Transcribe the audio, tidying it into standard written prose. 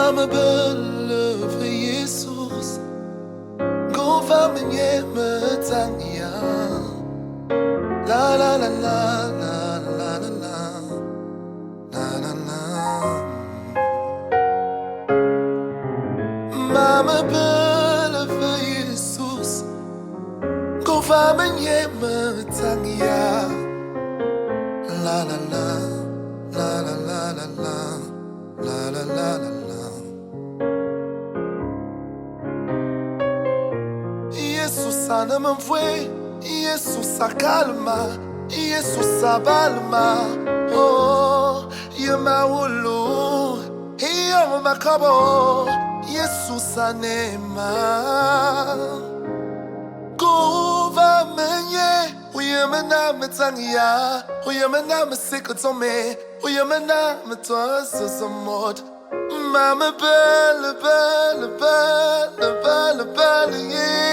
Mama belle für Jesus, go va menye metangya. La la la la la la la la la la la. Mama belle für Jesus, go va menye metangya. La la la la la la la la la la la la. Jesus sana mvwe, Jesus akalma, Jesus abalma. Oh, yemaulu, makabo, Jesus anema. Kuva menye, uyemena metangya, uyemena mesikotome, uyemena metwazo zamot. Mama belle, belle, belle, belle, belle, yeah.